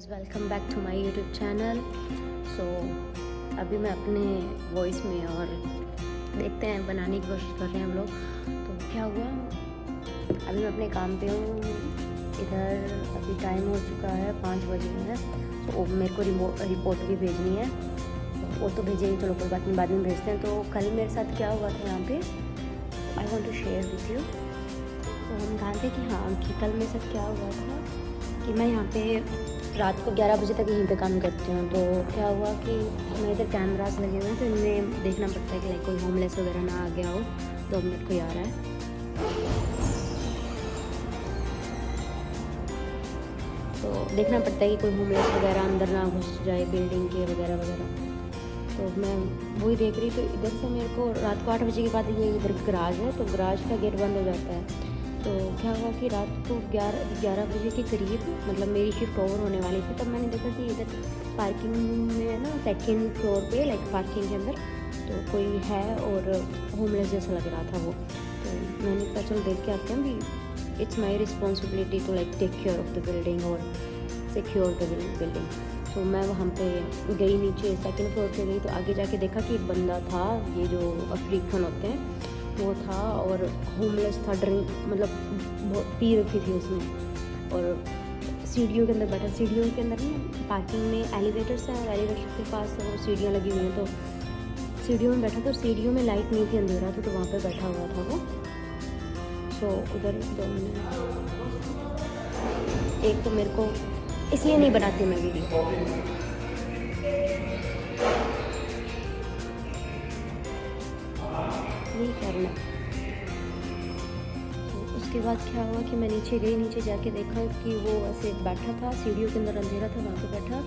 Guys, welcome back to my YouTube channel. So अभी मैं अपने वॉइस में और देखते हैं, बनाने की कोशिश कर रहे हैं हम लोग। तो क्या हुआ, अभी मैं अपने काम पे हूँ। इधर अभी टाइम हो चुका है 5 बजे है। तो मेरे को रिपोर्ट भी भेजनी है। वो तो भेजेंगे, चलो कोई बात नहीं, बाद में भेजते हैं। तो कल मेरे साथ क्या हुआ था यहाँ पे, I want to share with you. तो हम कहा थे कि हाँ कि कल मेरे साथ क्या हुआ था कि मैं यहाँ पे रात को 11 बजे तक यहीं पे काम करती हूँ। तो क्या हुआ कि मेरे इधर कैमरास लगे हुए हैं, तो इनमें देखना पड़ता है कि लाइक कोई होमलेस वगैरह ना आ गया हो। 2 मिनट को आ रहा है। तो देखना पड़ता है कि कोई होमलेस वगैरह अंदर ना घुस जाए बिल्डिंग के वगैरह वगैरह। तो मैं वही देख रही। तो इधर से मेरे को रात को 8 बजे के बाद ये इधर गराज है, तो गराज का गेट बंद हो जाता है। तो क्या हुआ कि रात को 11 बजे के करीब, मतलब मेरी शिफ्ट ओवर होने वाली थी, तब मैंने देखा कि इधर पार्किंग में ना 2nd फ्लोर पे लाइक पार्किंग के अंदर तो कोई है और होमलेस जैसा लग रहा था वो। तो मैंने कहा चलो देख के आते हैं भी, it's my responsibility to like take care of the building और सिक्योर द बिल्डिंग। तो मैं वहाँ पे गई, नीचे 2nd फ्लोर पे गई। तो आगे जाके देखा कि एक बंदा था, ये जो अफ्रीकन होते हैं वो था, और होमलेस था। ड्रिंक मतलब पी रखी थी उसने, और सीढ़ियों के अंदर बैठा। सीढ़ियों के अंदर ना पार्किंग में एलिवेटर्स हैं, और एलिवेटर के पास वो सीढ़ियाँ लगी हुई हैं। तो सीढ़ियों में बैठा था, और सीढ़ियों में लाइट नहीं थी, अंधेरा था, तो वहाँ पे बैठा हुआ था वो। तो उधर 2 मिनट, एक तो मेरे को इसलिए नहीं बनाती मैं वीडियो, नहीं करना। तो उसके बाद क्या हुआ कि मैं नीचे गई, नीचे जाके देखा कि वो ऐसे बैठा था सीढ़ियों के अंदर, अंधेरा था, वहाँ पे बैठा,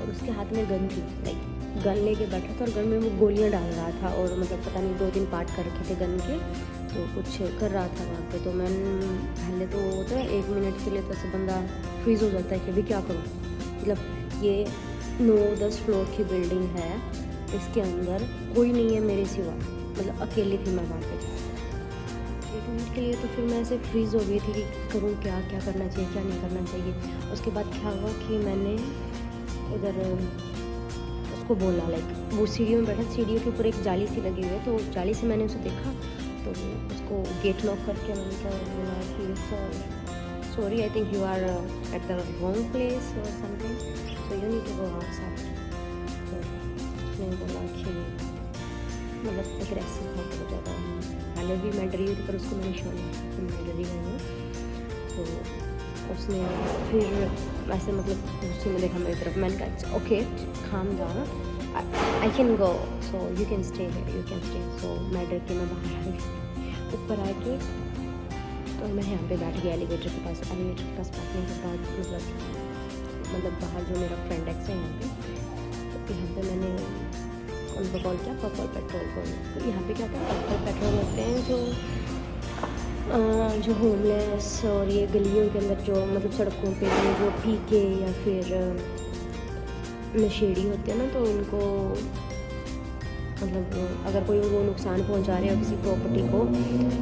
और उसके हाथ में गन थी, लाइक गन लेके बैठा था, और गन में वो गोलियां डाल रहा था, और मतलब पता नहीं 2-3 पार्ट कर रखे थे गन के, तो कुछ कर रहा था वहाँ पे। तो मैंने पहले तो होता है 1 मिनट के लिए तो ऐसे बंदा फ्रीज हो जाता है कि अभी क्या करूँ। मतलब ये 9-10 फ्लोर की बिल्डिंग है, इसके अंदर कोई नहीं है मेरे सिवा, मतलब अकेली थी मैं वहाँ पे 1 मिनट के लिए। तो फिर मैं ऐसे फ्रीज़ हो गई थी कि करूँ क्या, क्या करना चाहिए, क्या नहीं करना चाहिए। उसके बाद क्या हुआ कि मैंने उधर उसको बोला, लाइक वो सीढ़ियों में बैठा, सीढ़ियों के ऊपर एक जाली सी लगी हुई है, तो जाली से मैंने उसे देखा। तो उसको गेट लॉक करके मैंने क्या बोला कि sorry, I think you are at the wrong place और something, so you need to go outside. तो उसने बोला कि मतलब एग्रेसिव था बहुत ज़्यादा। पहले भी मैं डरी हुई थी, पर उसको मैंने शो नहीं मैं डरी हुई हूँ। तो उसने फिर वैसे मतलब गुस्से में देखा मेरी तरफ। मैंने कहा okay calm down, I can go, so you can stay here, you can stay. So मैं डर के मैं बाहर आ गई। ऊपर आके तो मैं यहाँ पे बैठ गया एलिवेटर के पास। एलिवेटर के पास बैठने के बाद मतलब बाहर जो मेरा फ्रेंड एक्स है यहाँ पे, तो यहाँ पे मैंने उनको कॉल किया पर्पल पेट्रोल को। तो यहाँ पे क्या था, पर्पल पेट्रोल होते हैं जो होमलेस और ये गलियों के अंदर जो मतलब सड़कों पे जो फीके या फिर नशेड़ी होते हैं ना, तो उनको मतलब अगर कोई वो नुकसान पहुंचा रहे हो किसी प्रॉपर्टी को,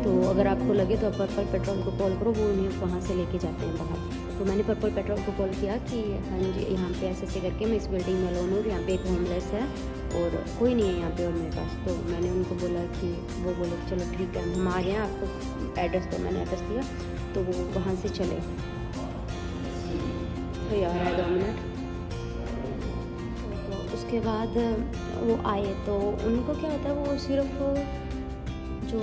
तो अगर आपको लगे तो आप पर्पल पेट्रोल को कॉल करो, वो उन्हें वहाँ से लेके जाते हैं बाहर। तो मैंने पर्पल पेट्रोल को कॉल किया कि हाँ जी, यहाँ पे ऐसे करके मैं इस बिल्डिंग में अलोन हूँ, यहाँ पे एक होमलेस है और कोई नहीं है यहाँ पे और मेरे पास। तो मैंने उनको बोला कि वो बोले चलो ठीक है हम आ गए हैं, आपको एड्रेस दो। मैंने एड्रेस दिया, तो वो वहाँ से चले। तो यार है 2 मिनट। तो उसके बाद वो आए, तो उनको क्या होता है, वो सिर्फ जो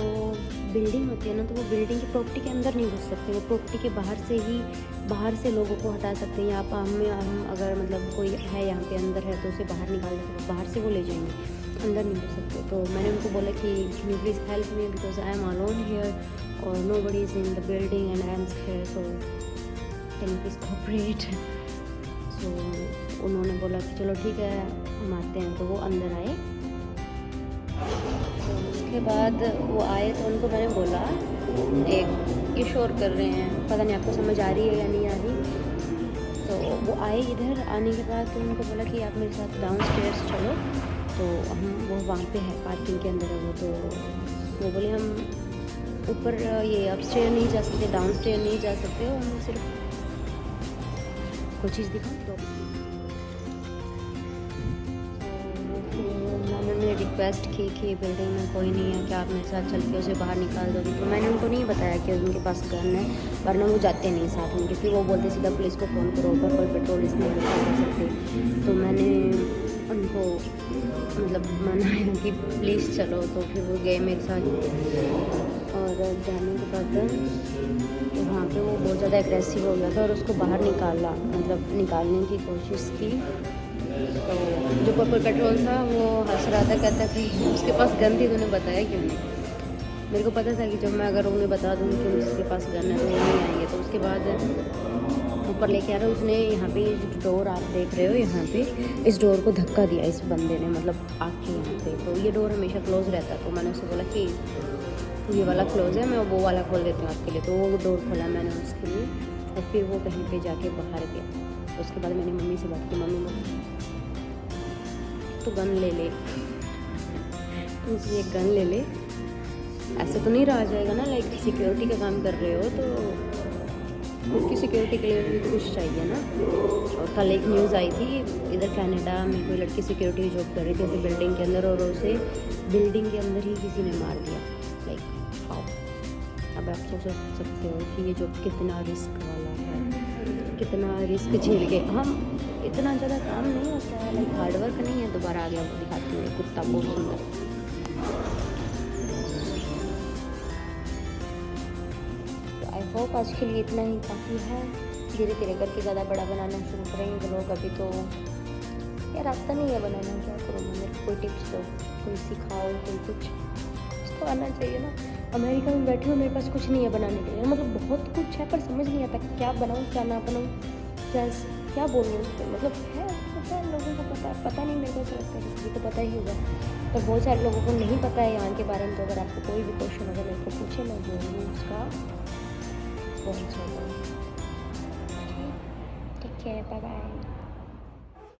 बिल्डिंग होती है ना, तो वो बिल्डिंग की प्रॉपर्टी के अंदर नहीं घुस सकते, वो प्रॉपर्टी के बाहर से लोगों को हटा सकते हैं। या हम अगर मतलब कोई है यहाँ पे अंदर है तो उसे बाहर निकाल सकते, बाहर से वो ले जाएंगे, अंदर नहीं घुस सकते। तो मैंने उनको बोला कि can you please help me because I am alone here और nobody is in the building and I am scared, so can you please cooperate. So उन्होंने बोला कि चलो ठीक है हम आते हैं। तो वो अंदर आए। तो उसके बाद वो आए तो उनको मैंने बोला, एक ये शोर कर रहे हैं, पता नहीं आपको समझ आ रही है या नहीं आ रही। तो वो आए, इधर आने के बाद तो उनको बोला कि आप मेरे साथ डाउन स्टेयर्स चलो। तो हम वो वहाँ पे है, पार्किंग के अंदर है वो। तो वो बोले हम ऊपर ये अपस्टेयर नहीं जा सकते, डाउन स्टेयर नहीं जा सकते, हम सिर्फ कोई चीज़ दिखाऊँ तो मैंने रिक्वेस्ट की कि बिल्डिंग में कोई नहीं है, क्या आप मेरे साथ चल के उसे बाहर निकाल दोगे। तो मैंने उनको नहीं बताया कि उनके पास गन है, वरना वो जाते नहीं साथ में, क्योंकि वो बोलते सीधा पुलिस को फ़ोन करो, ऊपर कोई पेट्रोल इसमें नहीं कर सकते। तो मैंने उनको मतलब मनाया कि प्लीज़ चलो, तो फिर वो गए मेरे साथ। और जाने के बाद तो वहाँ पे वो बहुत ज़्यादा एग्रेसिव हो गया था और उसको बाहर निकाला, मतलब निकालने की कोशिश की। तो जो पर्पल पेट्रोल था वो हंस रहा था, कहता कि उसके पास गन थी, तूने बताया क्यों नहीं। मेरे को पता था कि जब मैं अगर उन्हें बता दूँगी कि उसके पास गन है तो वो नहीं आएंगे। तो उसके बाद ऊपर लेके आ रहा, उसने यहाँ पे जो डोर आप देख रहे हो यहाँ पे, इस डोर को धक्का दिया इस बंदे ने, मतलब आके यहाँ पे। तो ये डोर हमेशा क्लोज़ रहता है, तो मैंने उससे बोला कि ये वाला क्लोज़ है, मैं वो वाला खोल देती हूँ आपके लिए। तो वो डोर खोला मैंने उसके लिए, और फिर वो कहीं पे जाके बाहर गया। उसके बाद मैंने मम्मी से बात की, मम्मी लोग तो गन ले ले, ये गन ले ले, ऐसे तो नहीं रहा जाएगा ना। लाइक सिक्योरिटी का काम कर रहे हो तो खुद की सिक्योरिटी के लिए भी तो कुछ चाहिए ना। और कल एक न्यूज़ आई थी इधर कनाडा में, कोई लड़की सिक्योरिटी जॉब कर रही थी ऐसे बिल्डिंग के अंदर, और उसे बिल्डिंग के अंदर ही किसी ने मार दिया। लाइक आओ, अब आप सोच सकते हो कि ये जॉब कितना रिस्क वाला है, कितना रिस्क झेल के। हम इतना ज़्यादा काम नहीं होता है, लाइक हार्डवर्क नहीं है। दोबारा आ गया, वो दिखाती हूँ कुत्ता बहुत सुंदर। तो आई होप आज के लिए इतना ही काफ़ी है। धीरे धीरे करके ज़्यादा बड़ा बनाना शुरू करेंगे लोग। अभी तो यार रास्ता नहीं है बनाना, क्या करूँ मैं, मेरे को कोई टिप्स दो, कोई सिखाओ, कोई कुछ तो आना चाहिए ना। अमेरिका में बैठी हूँ, मेरे पास कुछ नहीं है बनाने के लिए, मतलब बहुत कुछ है पर समझ नहीं आता क्या बनाऊँ क्या ना बनाऊँ, क्या बोलूँ उस पर। मतलब है पता है, लोगों को पता नहीं, मेरे को ऐसा लगता है किसी को पता ही होगा, पर बहुत सारे लोगों को नहीं पता है यहाँ के बारे में। तो अगर आपको कोई भी क्वेश्चन अगर मेरे को पूछे, मैं बोलूँ उसका बहुत ज़्यादा। Take care, bye bye.